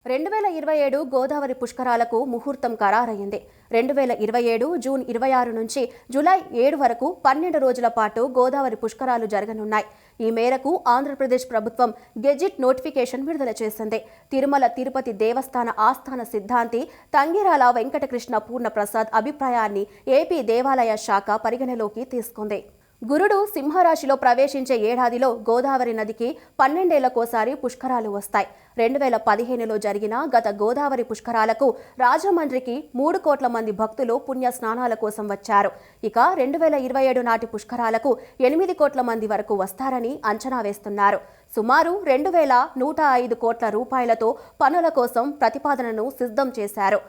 2027 గోదావరి పుష్కరాలకు ముహూర్తం ఖరారయ్యింది. 2027 జూన్ 26 నుంచి జూలై 7 వరకు 12 రోజుల పాటు గోదావరి పుష్కరాలు జరగనున్నాయి. ఈ మేరకు ఆంధ్రప్రదేశ్ ప్రభుత్వం గెజిట్ నోటిఫికేషన్ విడుదల చేసింది. తిరుమల తిరుపతి దేవస్థాన ఆస్థాన సిద్ధాంతి తంగిరాల వెంకటకృష్ణ పూర్ణప్రసాద్ అభిప్రాయాన్ని ఏపీ దేవాలయ శాఖ పరిగణలోకి తీసుకుంది. గురుడు సింహరాశిలో ప్రవేశించే ఏడాదిలో గోదావరి నదికి 12 ఏళ్లకోసారి పుష్కరాలు వస్తాయి. 2015లో జరిగిన గత గోదావరి పుష్కరాలకు రాజమండ్రికి 3 కోట్ల మంది భక్తులు పుణ్య స్నానాల కోసం వచ్చారు. ఇక 2027 నాటి పుష్కరాలకు 8 కోట్ల మంది వరకు వస్తారని అంచనా వేస్తున్నారు. సుమారు 2105 కోట్ల రూపాయలతో పనుల కోసం ప్రతిపాదనను సిద్ధం చేశారు.